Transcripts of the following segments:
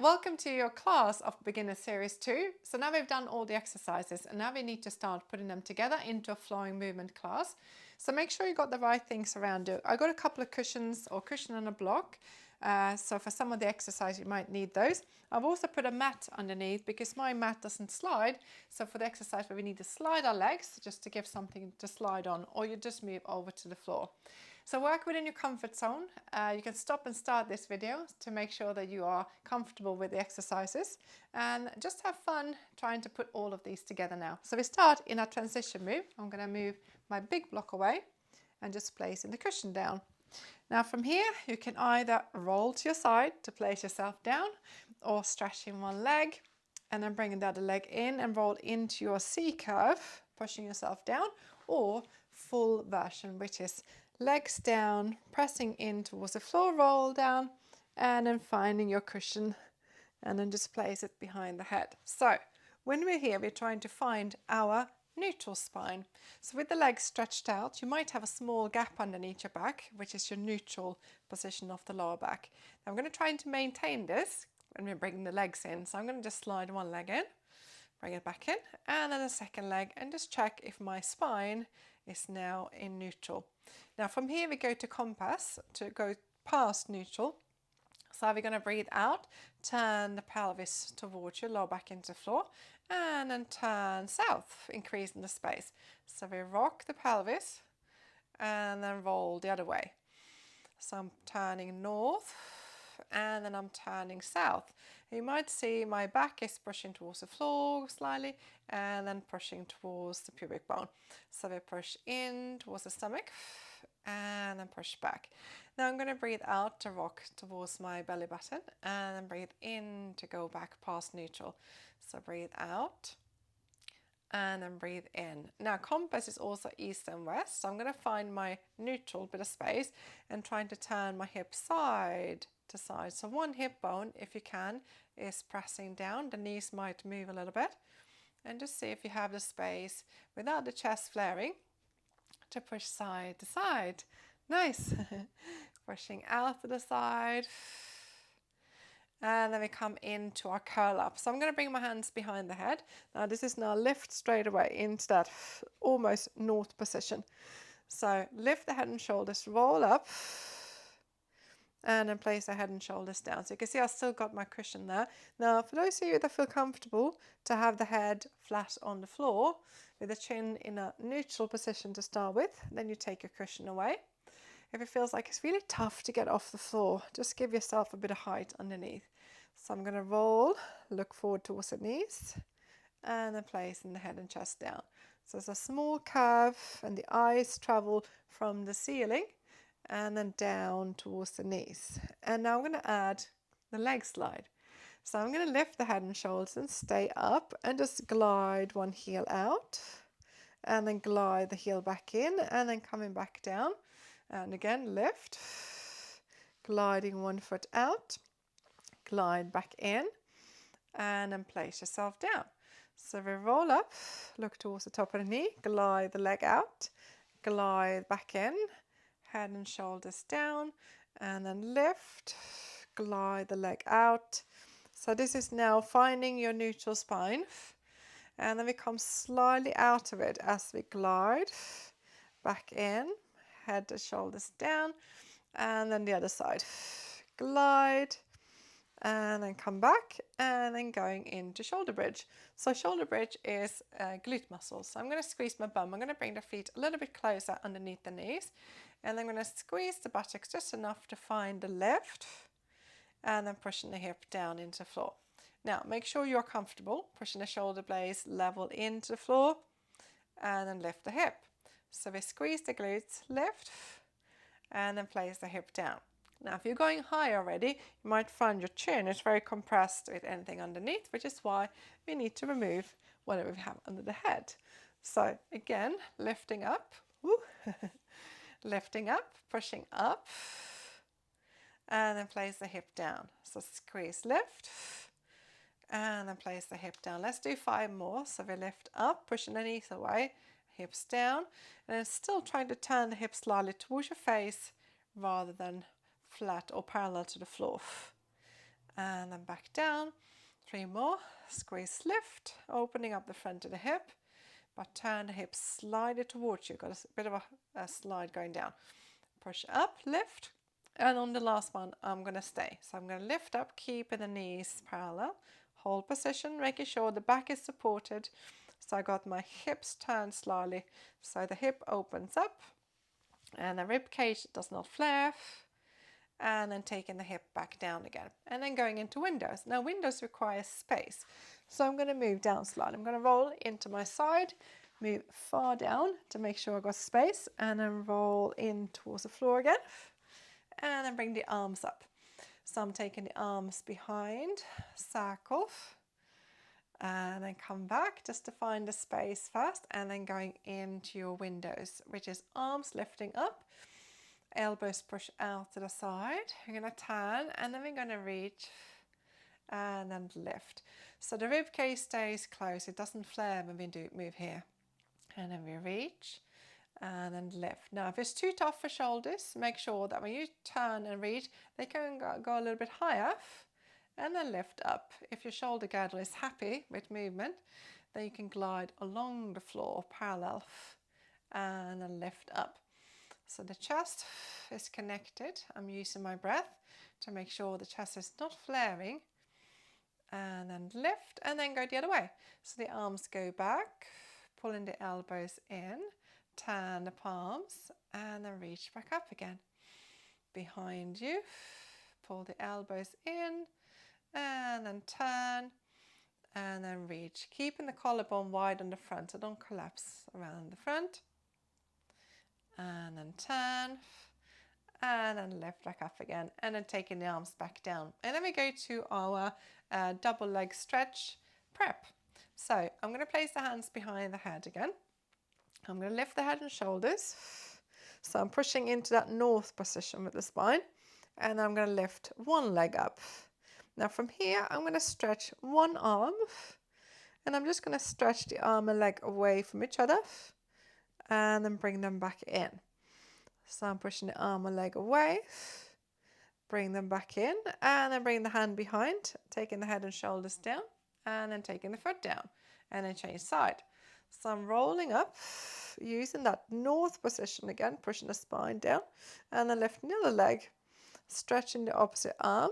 Welcome to your class of Beginner Series 2. So now we've done all the exercises and now we need to start putting them together into a flowing movement class. So make sure you got the right things around you. I got a couple of cushions or cushion and a block. So for some of the exercise you might need those. I've also put a mat underneath because my mat doesn't slide. So for the exercise where we need to slide our legs just to give something to slide on, or you just move over to the floor. So work within your comfort zone. You can stop and start this video to make sure that you are comfortable with the exercises and just have fun trying to put all of these together now. So we start in our transition move. I'm going to move my big block away and just placing the cushion down. Now from here you can either roll to your side to place yourself down, or stretching one leg and then bringing the other leg in and roll into your C curve, pushing yourself down, or full version, which is legs down, pressing in towards the floor, roll down, and then finding your cushion and then just place it behind the head. So when we're here, we're trying to find our neutral spine. So with the legs stretched out, you might have a small gap underneath your back, which is your neutral position of the lower back. Now I'm going to try to maintain this when we're bringing the legs in. So I'm going to just slide one leg in, bring it back in, and then a second leg, and just check if my spine is now in neutral. Now from here we go to compass to go past neutral. So we're going to breathe out, turn the pelvis towards your lower back into the floor, and then turn south, increasing the space. So we rock the pelvis and then roll the other way. So I'm turning north and then I'm turning south. You might see my back is pushing towards the floor slightly and then pushing towards the pubic bone. So we push in towards the stomach and then push back. Now I'm going to breathe out to rock towards my belly button and then breathe in to go back past neutral. So breathe out and then breathe in. Now compass is also east and west, so I'm going to find my neutral bit of space and trying to turn my hip side to side. So one hip bone, if you can, is pressing down. The knees might move a little bit, and just see if you have the space without the chest flaring to push side to side. Nice. Pushing out to the side. And then we come into our curl up. So I'm going to bring my hands behind the head. Now this is now lift straight away into that almost north position. So lift the head and shoulders, roll up, and then place the head and shoulders down. So you can see I've still got my cushion there. Now for those of you that feel comfortable to have the head flat on the floor with the chin in a neutral position to start with, then you take your cushion away. If it feels like it's really tough to get off the floor, just give yourself a bit of height underneath. So I'm going to roll, look forward towards the knees, and then placing the head and chest down. So it's a small curve and the eyes travel from the ceiling and then down towards the knees. And now I'm going to add the leg slide. So I'm going to lift the head and shoulders and stay up and just glide one heel out and then glide the heel back in and then coming back down. And again, lift, gliding one foot out, glide back in, and then place yourself down. So we roll up, look towards the top of the knee, glide the leg out, glide back in, head and shoulders down, and then lift, glide the leg out. So this is now finding your neutral spine, and then we come slightly out of it as we glide back in. Head and shoulders down, and then the other side. Glide, and then come back, and then going into shoulder bridge. So shoulder bridge is glute muscles. So I'm going to squeeze my bum. I'm going to bring the feet a little bit closer underneath the knees, and I'm going to squeeze the buttocks just enough to find the lift, and then pushing the hip down into the floor. Now make sure you're comfortable, pushing the shoulder blades level into the floor, and then lift the hip. So we squeeze the glutes, lift, and then place the hip down. Now if you're going high already, you might find your chin is very compressed with anything underneath, which is why we need to remove whatever we have under the head. So again, lifting up, lifting up, pushing up, and then place the hip down. So squeeze, lift, and then place the hip down. Let's do 5 more. So we lift up, pushing the knees away, hips down, and then still trying to turn the hips slightly towards your face rather than flat or parallel to the floor. And then back down. 3 more. Squeeze, lift, opening up the front of the hip, but turn the hip, slide it towards you. Got a bit of a slide going down. Push up, lift, and on the last one, I'm going to stay. So I'm going to lift up, keeping the knees parallel, hold position, making sure the back is supported. So I got my hips turned slightly, so the hip opens up, and the rib cage does not flare. And then taking the hip back down again, and then going into windows. Now windows require space, so I'm going to move down slightly. I'm going to roll into my side, move far down to make sure I got space, and then roll in towards the floor again, and then bring the arms up. So I'm taking the arms behind, circle, and then come back just to find the space first, and then going into your windows, which is arms lifting up, elbows push out to the side. You're going to turn, and then we're going to reach and then lift. So the rib cage stays close. It doesn't flare when we do move here. And then we reach and then lift. Now, if it's too tough for shoulders, make sure that when you turn and reach, they can go a little bit higher and then lift up. If your shoulder girdle is happy with movement, then you can glide along the floor parallel and then lift up. So the chest is connected. I'm using my breath to make sure the chest is not flaring. And then lift, and then go the other way. So the arms go back, pulling the elbows in, turn the palms, and then reach back up again. Behind you, pull the elbows in, and then turn, and then reach. Keeping the collarbone wide on the front, so don't collapse around the front. And then turn, and then lift back up again, and then taking the arms back down. And then we go to our double leg stretch prep. So I'm going to place the hands behind the head again. I'm going to lift the head and shoulders. So I'm pushing into that north position with the spine, and I'm going to lift one leg up. Now from here, I'm going to stretch one arm, and I'm just going to stretch the arm and leg away from each other, and then bring them back in. So I'm pushing the arm and leg away, bring them back in, and then bring the hand behind, taking the head and shoulders down, and then taking the foot down, and then change side. So I'm rolling up, using that north position again, pushing the spine down, and then lifting the other leg, stretching the opposite arm,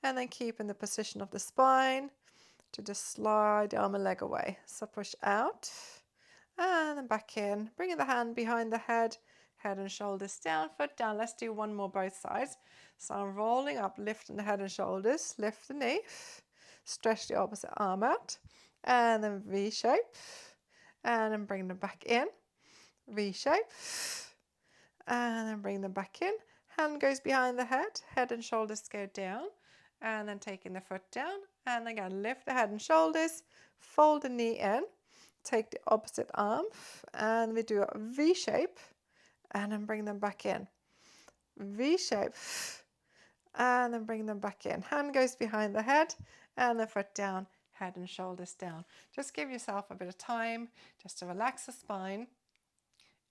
and then keeping the position of the spine to just slide the arm and leg away. So push out, and then back in, bringing the hand behind the head and shoulders down, foot down. Let's do one more both sides. So I'm rolling up, lifting the head and shoulders, lift the knee, stretch the opposite arm out, and then V-shape, and then bring them back in, V-shape, and then bring them back in. Hand goes behind the head and shoulders go down, and then taking the foot down, and again lift the head and shoulders, fold the knee in, take the opposite arm, and we do a V-shape, and then bring them back in. V-shape, and then bring them back in. Hand goes behind the head, and the foot down, head and shoulders down. Just give yourself a bit of time just to relax the spine,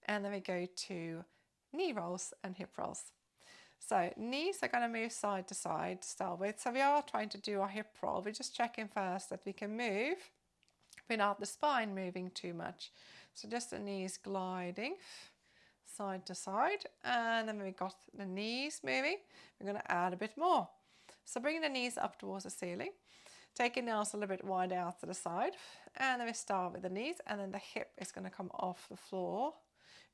and then we go to knee rolls and hip rolls. So knees are going to move side to side to start with. So we are trying to do our hip roll. We're just checking first that we can move without the spine moving too much. So just the knees gliding side to side, and then we got the knees moving. We're going to add a bit more. So bring the knees up towards the ceiling, taking the arms a little bit wider out to the side, and then we start with the knees, and then the hip is going to come off the floor.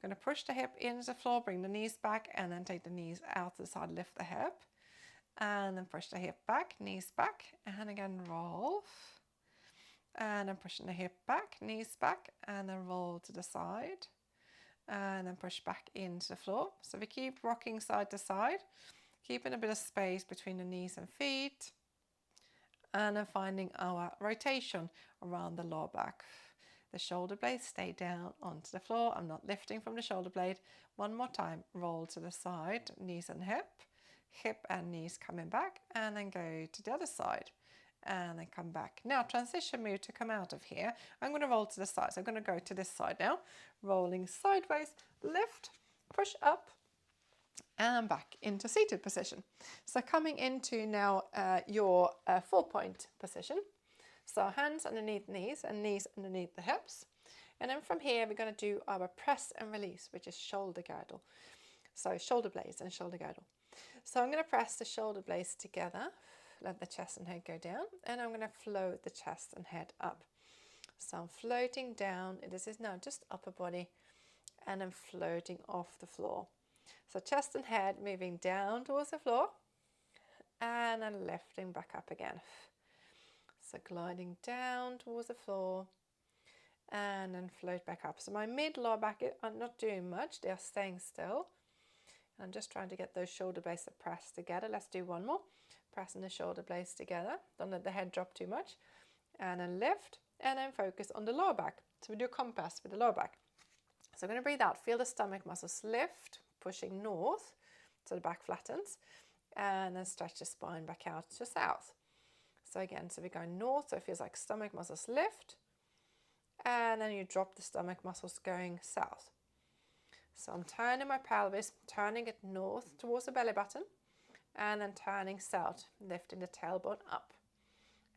You're going to push the hip into the floor, bring the knees back, and then take the knees out to the side, lift the hip, and then push the hip back, knees back, and again roll, and then pushing the hip back, knees back, and then roll to the side, and then push back into the floor. So we keep rocking side to side, keeping a bit of space between the knees and feet, and then finding our rotation around the lower back. The shoulder blades stay down onto the floor. I'm not lifting from the shoulder blade. One more time, roll to the side, knees and hip and knees coming back, and then go to the other side, and then come back. Now transition move to come out of here. I'm going to roll to the side. So I'm going to go to this side now, rolling sideways, lift, push up, and back into seated position. So coming into now your 4-point position. So hands underneath knees and knees underneath the hips. And then from here, we're going to do our press and release, which is shoulder girdle. So shoulder blades and shoulder girdle. So I'm going to press the shoulder blades together, let the chest and head go down, and I'm going to float the chest and head up. So I'm floating down. This is now just upper body, and I'm floating off the floor. So chest and head moving down towards the floor, and then lifting back up again. So gliding down towards the floor, and then float back up. So my mid-lower back are not doing much. They are staying still. I'm just trying to get those shoulder blades to press together. Let's do one more. Pressing the shoulder blades together. Don't let the head drop too much. And then lift, and then focus on the lower back. So we do compass with the lower back. So I'm going to breathe out. Feel the stomach muscles lift, pushing north so the back flattens. And then stretch the spine back out to south. So again, so we're going north, so it feels like stomach muscles lift. And then you drop the stomach muscles going south. So I'm turning my pelvis, turning it north towards the belly button, and then turning south, lifting the tailbone up.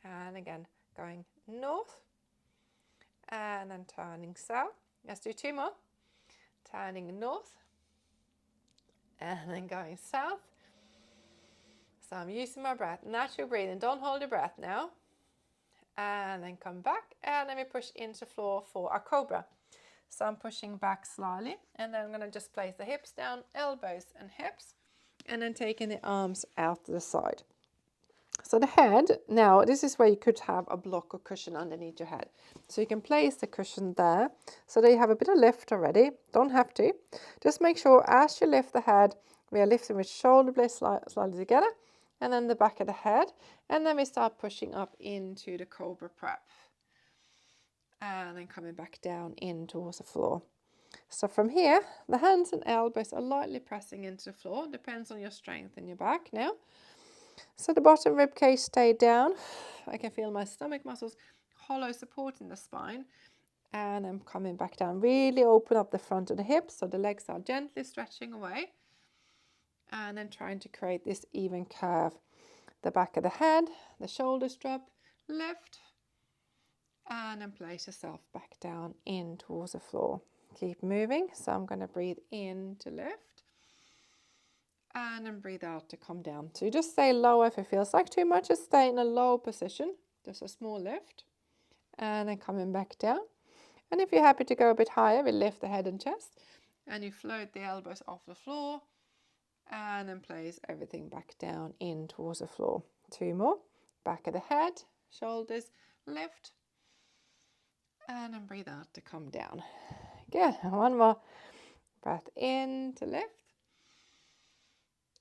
And again, going north, and then turning south. Let's do 2 more. Turning north, and then going south. So I'm using my breath, natural breathing. Don't hold your breath now. And then come back, and then we push into the floor for our cobra. So I'm pushing back slightly, and then I'm going to just place the hips down, elbows and hips, and then taking the arms out to the side. So the head, now this is where you could have a block or cushion underneath your head. So you can place the cushion there, so that you have a bit of lift already. Don't have to. Just make sure as you lift the head, we are lifting with shoulder blades slightly together, and then the back of the head, and then we start pushing up into the cobra prep. And then coming back down in towards the floor. So from here, the hands and elbows are lightly pressing into the floor. Depends on your strength in your back now. So the bottom rib cage stayed down. I can feel my stomach muscles hollow supporting the spine. And I'm coming back down. Really open up the front of the hips so the legs are gently stretching away. And then trying to create this even curve. The back of the head, the shoulders drop, lift. And then place yourself back down in towards the floor. Keep moving. So I'm going to breathe in to lift. And then breathe out to come down. So you just stay low if it feels like too much. Just stay in a low position. Just a small lift. And then coming back down. And if you're happy to go a bit higher, we lift the head and chest. And you float the elbows off the floor. And then place everything back down in towards the floor. 2 more. Back of the head, shoulders, lift. And then breathe out to come down. Good. 1 more. Breath in to lift.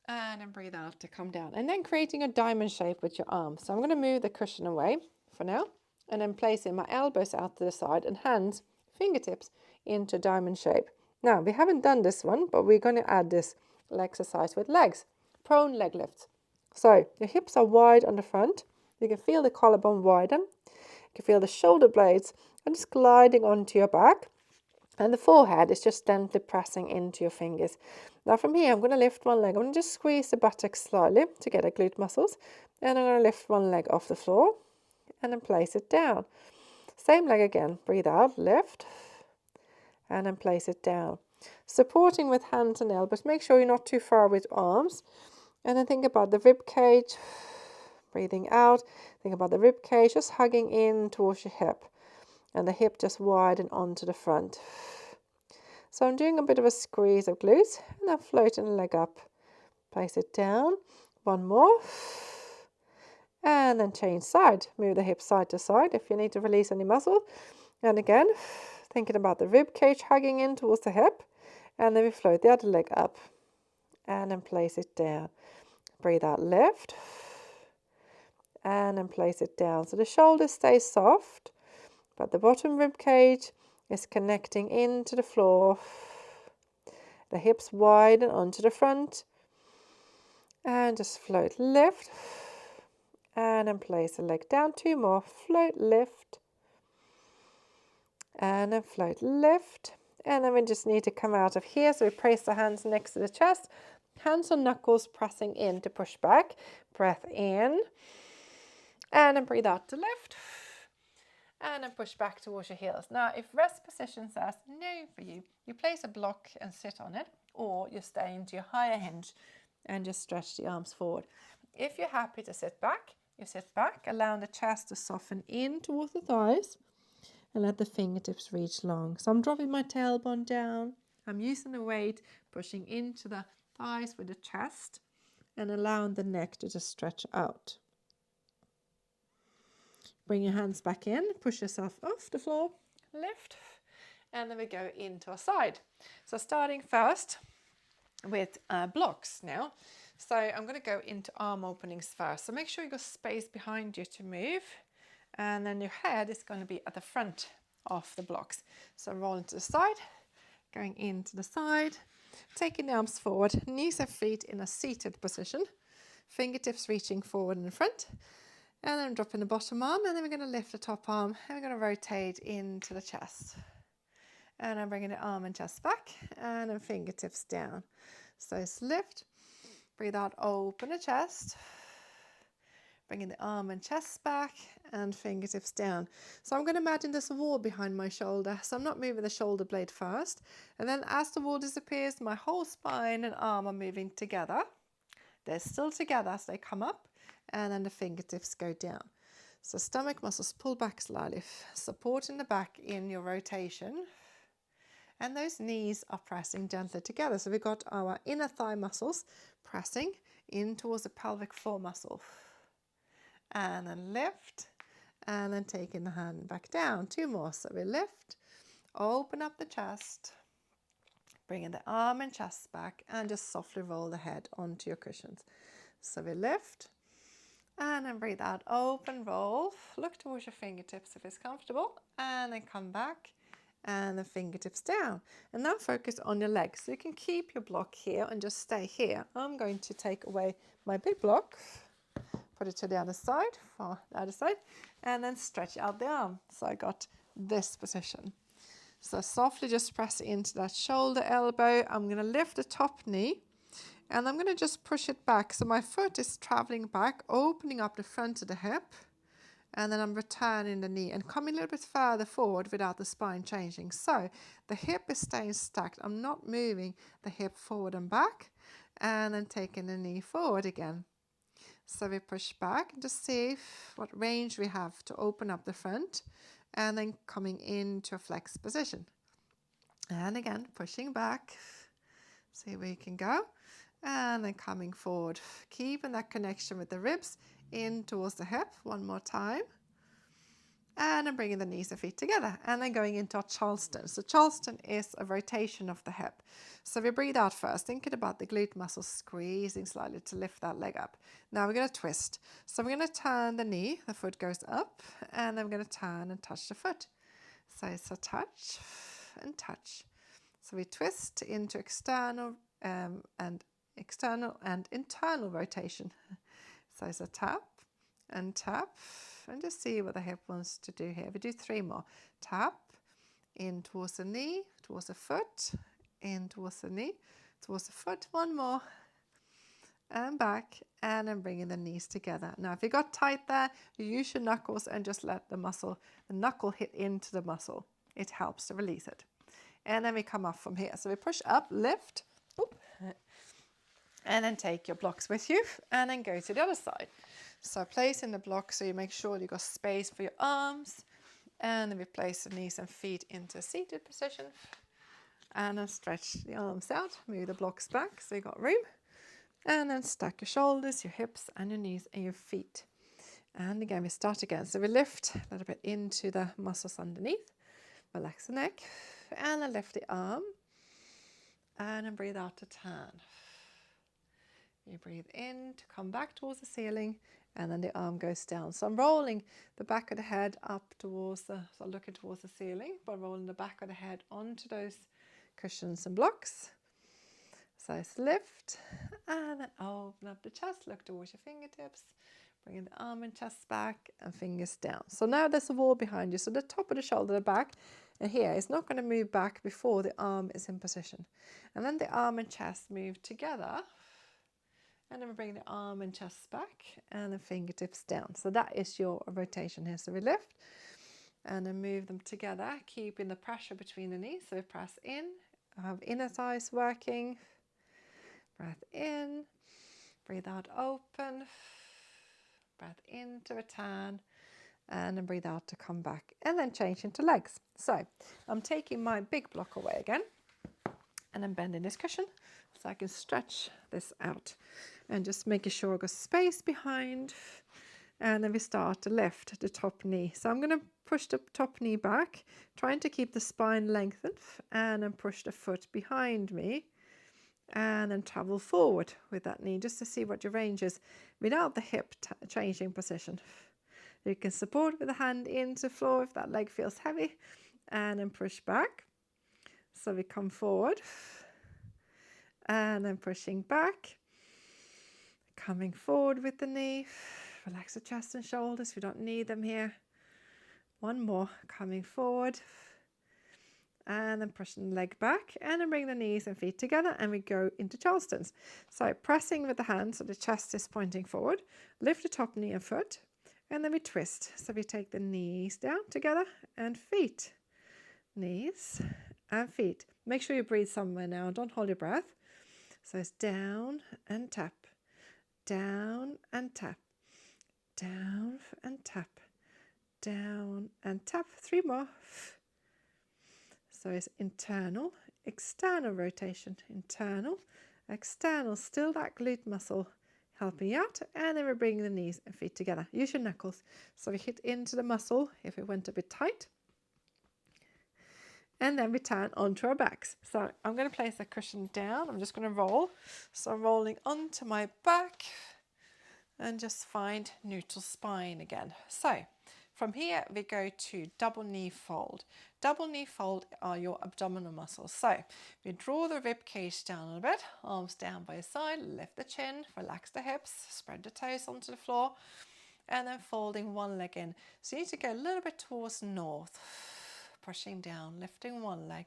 And then breathe out to come down. And then creating a diamond shape with your arms. So I'm going to move the cushion away for now. And then placing my elbows out to the side and hands, fingertips into diamond shape. Now, we haven't done this one, but we're going to add this exercise with legs. Prone leg lifts. So your hips are wide on the front. You can feel the collarbone widen. You can feel the shoulder blades and just gliding onto your back. And the forehead is just gently pressing into your fingers. Now from here, I'm going to lift one leg. I'm going to just squeeze the buttocks slightly to get the glute muscles. And I'm going to lift one leg off the floor and then place it down. Same leg again. Breathe out, lift, and then place it down. Supporting with hands and elbows. Make sure you're not too far with arms. And then think about the rib cage. Breathing out. Think about the rib cage just hugging in towards your hip. And the hip just widen onto the front. So I'm doing a bit of a squeeze of glutes. And then floating the leg up. Place it down. 1 more. And then change side. Move the hip side to side if you need to release any muscle. And again, thinking about the rib cage hugging in towards the hip. And then we float the other leg up. And then place it down. Breathe out, lift. And then place it down. So the shoulders stay soft. But the bottom rib cage is connecting into the floor. The hips widen onto the front. And just float, lift. And then place the leg down. 2 more. Float, lift. And then float, lift. And then we just need to come out of here. So we place the hands next to the chest. Hands on knuckles pressing in to push back. Breath in. And then breathe out to lift. And then push back towards your heels. Now, if rest position says no for you, you place a block and sit on it, or you stay into your higher hinge and just stretch the arms forward. If you're happy to sit back, you sit back, allowing the chest to soften in towards the thighs and let the fingertips reach long. So I'm dropping my tailbone down. I'm using the weight, pushing into the thighs with the chest and allowing the neck to just stretch out. Bring your hands back in, push yourself off the floor, lift, and then we go into our side. So starting first with blocks now. So I'm going to go into arm openings first. So make sure you got space behind you to move, and then your head is going to be at the front of the blocks. So roll into the side, going into the side, taking the arms forward, knees and feet in a seated position, fingertips reaching forward and in front. And then dropping the bottom arm, and then we're going to lift the top arm, and we're going to rotate into the chest. And I'm bringing the arm and chest back, and then fingertips down. So it's lift, breathe out, open the chest, bringing the arm and chest back, and fingertips down. So I'm going to imagine there's a wall behind my shoulder, so I'm not moving the shoulder blade first. And then as the wall disappears, my whole spine and arm are moving together. They're still together as they come up. And then the fingertips go down. So stomach muscles pull back slightly, supporting the back in your rotation. And those knees are pressing gently together. So we've got our inner thigh muscles pressing in towards the pelvic floor muscle. And then lift, and then taking the hand back down. 2 more. So we lift, open up the chest, bringing the arm and chest back, and just softly roll the head onto your cushions. So we lift. And then breathe out, open, roll, look towards your fingertips if it's comfortable, and then come back, and the fingertips down. And now focus on your legs. So you can keep your block here and just stay here. I'm going to take away my big block, put it to the other side, and then stretch out the arm. So I got this position. So softly just press into that shoulder, elbow. I'm going to lift the top knee. And I'm going to just push it back. So my foot is traveling back, opening up the front of the hip. And then I'm returning the knee and coming a little bit further forward without the spine changing. So the hip is staying stacked. I'm not moving the hip forward and back. And then taking the knee forward again. So we push back and just see what range we have to open up the front. And then coming into a flex position. And again, pushing back. See where you can go. And then coming forward, keeping that connection with the ribs in towards the hip. 1 more time. And then bringing the knees and feet together. And then going into our Charleston. So Charleston is a rotation of the hip. So we breathe out first, thinking about the glute muscles squeezing slightly to lift that leg up. Now we're going to twist. So we're going to turn the knee, the foot goes up, and then we're going to turn and touch the foot. So it's a touch and touch. So we twist into external and internal rotation. So it's a tap, and just see what the hip wants to do here. We do 3 more. Tap, in towards the knee, towards the foot, in towards the knee, towards the foot. 1 more. And back, and then bringing the knees together. Now, if you got tight there, you use your knuckles and just let the knuckle hit into the muscle. It helps to release it. And then we come up from here. So we push up, lift, and then take your blocks with you and then go to the other side. So place in the block so you make sure you got space for your arms, and then we place the knees and feet into a seated position, and then stretch the arms out, move the blocks back so you got room, and then stack your shoulders, your hips and your knees and your feet. And again we start again. So we lift a little bit into the muscles underneath, relax the neck, and then lift the arm, and then breathe out to turn. You breathe in to come back towards the ceiling, and then the arm goes down. So I'm rolling the back of the head up towards so looking towards the ceiling, but rolling the back of the head onto those cushions and blocks. So it's lift, and then open up the chest, look towards your fingertips, bringing the arm and chest back, and fingers down. So now there's a wall behind you. So the top of the shoulder, the back, and here is not going to move back before the arm is in position. And then the arm and chest move together. And then we bring the arm and chest back and the fingertips down. So that is your rotation here. So we lift and then move them together, keeping the pressure between the knees. So we press in, have inner thighs working. Breath in, breathe out, open. Breath in to return, and then breathe out to come back, and then change into legs. So I'm taking my big block away again, and I'm bending this cushion so I can stretch this out, and just making sure I've got space behind. And then we start to lift the top knee. So I'm going to push the top knee back, trying to keep the spine lengthened, and then push the foot behind me, and then travel forward with that knee just to see what your range is without the hip changing position. You can support with the hand into the floor if that leg feels heavy, and then push back. So we come forward, and then pushing back, coming forward with the knee. Relax the chest and shoulders, we don't need them here. One more, coming forward, and then pushing the leg back, and then bring the knees and feet together, and we go into Charleston's. So pressing with the hands so the chest is pointing forward, lift the top knee and foot, and then we twist. So we take the knees down together and feet, knees and feet. Make sure you breathe somewhere now, don't hold your breath. So it's down and tap, down and tap, down and tap, down and tap. 3 more. So it's internal, external rotation, internal, external, still that glute muscle helping you out, and then we're bringing the knees and feet together. Use your knuckles. So we hit into the muscle if it went a bit tight, and then we turn onto our backs. So I'm going to place the cushion down. I'm just going to roll. So I'm rolling onto my back and just find neutral spine again. So from here we go to double knee fold. Double knee fold are your abdominal muscles. So we draw the rib cage down a little bit, arms down by your side, lift the chin, relax the hips, spread the toes onto the floor, and then folding one leg in. So you need to go a little bit towards north, pushing down, lifting one leg.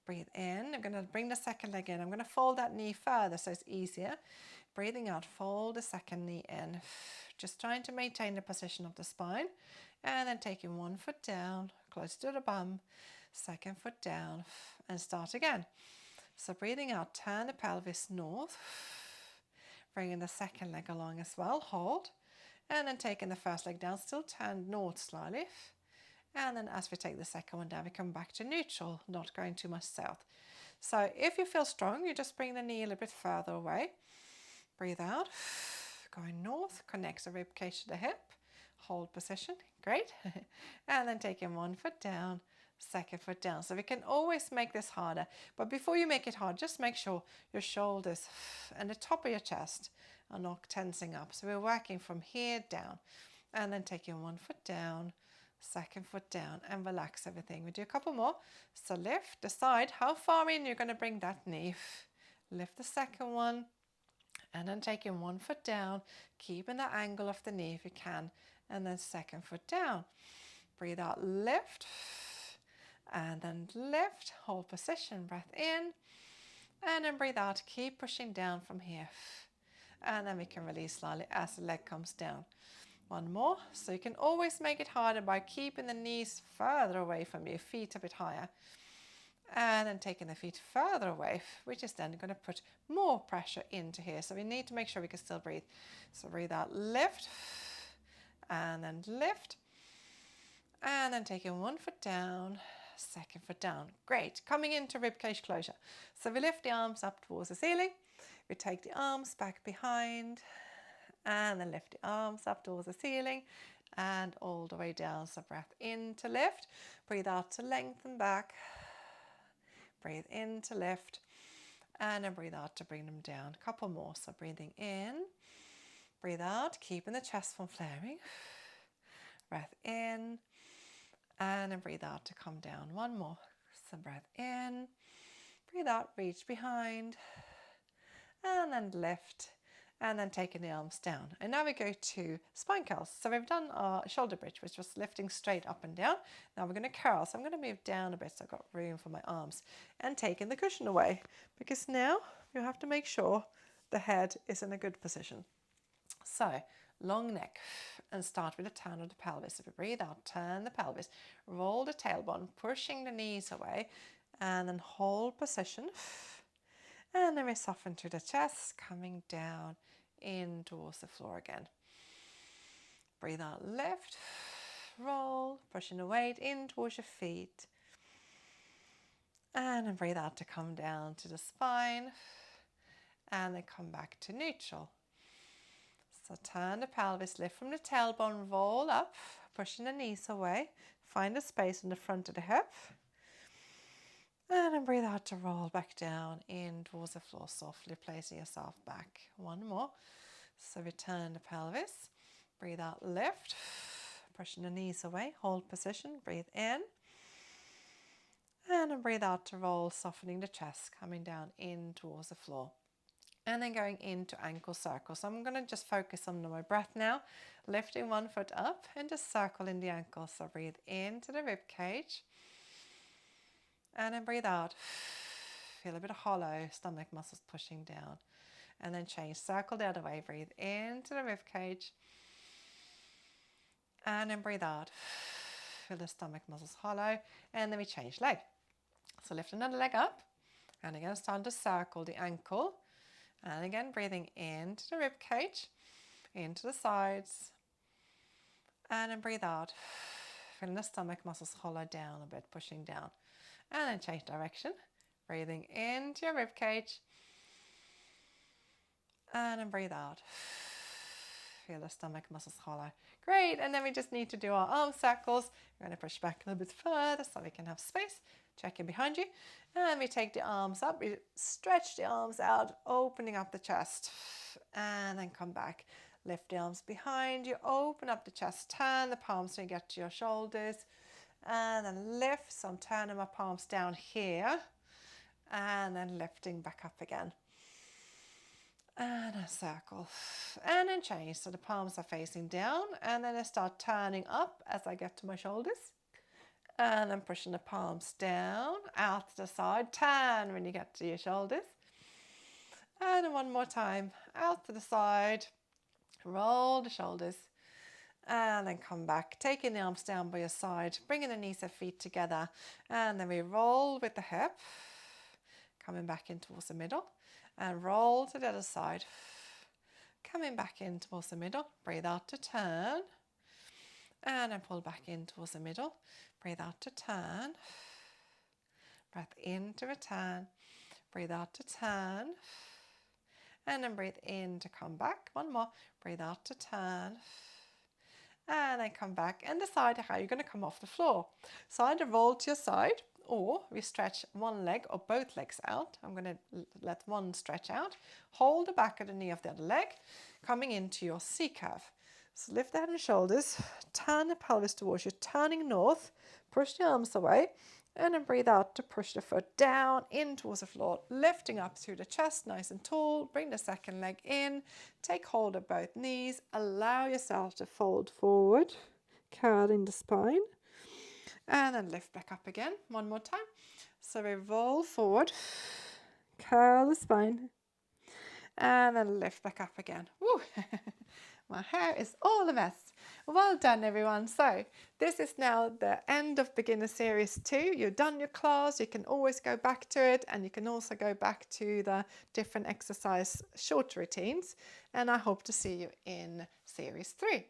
Breathe in. I'm going to bring the second leg in. I'm going to fold that knee further so it's easier. Breathing out, fold the second knee in. Just trying to maintain the position of the spine. And then taking one foot down, close to the bum, second foot down, and start again. So breathing out, turn the pelvis north, bringing the second leg along as well, hold, and then taking the first leg down, still turn north slightly. And then as we take the second one down, we come back to neutral, not going too much south. So if you feel strong, you just bring the knee a little bit further away. Breathe out, going north, connects the rib cage to the hip, hold position, great. And then taking one foot down, second foot down. So we can always make this harder, but before you make it hard, just make sure your shoulders and the top of your chest are not tensing up. So we're working from here down, and then taking one foot down, second foot down, and relax everything. We do a couple more. So lift, decide how far in you're going to bring that knee. Lift the second one, and then taking one foot down, keeping the angle of the knee if you can, and then second foot down. Breathe out, lift, and then lift, hold position, breath in, and then breathe out, keep pushing down from here. And then we can release slightly as the leg comes down. One more. So you can always make it harder by keeping the knees further away from you, feet a bit higher. And then taking the feet further away, which is then going to put more pressure into here. So we need to make sure we can still breathe. So breathe out, lift, and then lift. And then taking one foot down, second foot down. Great. Coming into ribcage closure. So we lift the arms up towards the ceiling. We take the arms back behind, and then lift the arms up towards the ceiling and all the way down. So breath in to lift, breathe out to lengthen back, breathe in to lift, and then breathe out to bring them down. A couple more. So breathing in, breathe out, keeping the chest from flaring. Breath in, and then breathe out to come down. One more. So breath in, breathe out, reach behind, and then lift, and then taking the arms down. And now we go to spine curls. So we've done our shoulder bridge, which was lifting straight up and down. Now we're going to curl. So I'm going to move down a bit so I've got room for my arms, and taking the cushion away, because now you have to make sure the head is in a good position. So long neck, and start with a turn of the pelvis. If you breathe out, turn the pelvis, roll the tailbone, pushing the knees away, and then hold position. And then we soften to the chest, coming down in towards the floor again. Breathe out, lift, roll, pushing the weight in towards your feet. And then breathe out to come down to the spine. And then come back to neutral. So turn the pelvis, lift from the tailbone, roll up, pushing the knees away. Find a space in the front of the hip. And then breathe out to roll back down in towards the floor, softly placing yourself back. One more. So return the pelvis. Breathe out, lift, pushing the knees away, hold position, breathe in. And then breathe out to roll, softening the chest, coming down in towards the floor. And then going into ankle circle. So I'm going to just focus on my breath now, lifting one foot up and just circle in the ankle. So breathe into the rib cage. And then breathe out. Feel a bit of hollow, stomach muscles pushing down. And then change, circle the other way. Breathe into the rib cage. And then breathe out. Feel the stomach muscles hollow. And then we change leg. So lift another leg up. And again, start to circle the ankle. And again, breathing into the rib cage, into the sides. And then breathe out. Feeling the stomach muscles hollow down a bit, pushing down. And then change direction. Breathing into your rib cage. And then breathe out. Feel the stomach muscles hollow. Great. And then we just need to do our arm circles. We're going to push back a little bit further so we can have space. Check in behind you. And we take the arms up. We stretch the arms out, opening up the chest. And then come back. Lift the arms behind you. Open up the chest. Turn the palms so you get to your shoulders. And then lift. So I'm turning my palms down here. And then lifting back up again. And a circle. And then change. So the palms are facing down. And then I start turning up as I get to my shoulders. And then pushing the palms down, out to the side. Turn when you get to your shoulders. And then one more time. Out to the side. Roll the shoulders. And then come back. Taking the arms down by your side. Bringing the knees and feet together. And then we roll with the hip. Coming back in towards the middle. And roll to the other side. Coming back in towards the middle. Breathe out to turn. And then pull back in towards the middle. Breathe out to turn. Breath in to return. Breathe out to turn. And then breathe in to come back. One more. Breathe out to turn. And then come back and decide how you're going to come off the floor. So either roll to your side, or we stretch one leg or both legs out. I'm going to let one stretch out. Hold the back of the knee of the other leg, coming into your C curve. So lift the head and shoulders, turn the pelvis towards you, turning north, push the arms away, and then breathe out to push the foot down in towards the floor, lifting up through the chest, nice and tall. Bring the second leg in, take hold of both knees, allow yourself to fold forward, curling the spine, and then lift back up again, one more time. So we roll forward, curl the spine, and then lift back up again. Woo. My hair is all a mess. Well done, everyone. So this is now the end of beginner series 2. You've done your class. You can always go back to it, and you can also go back to the different exercise short routines. And I hope to see you in series 3.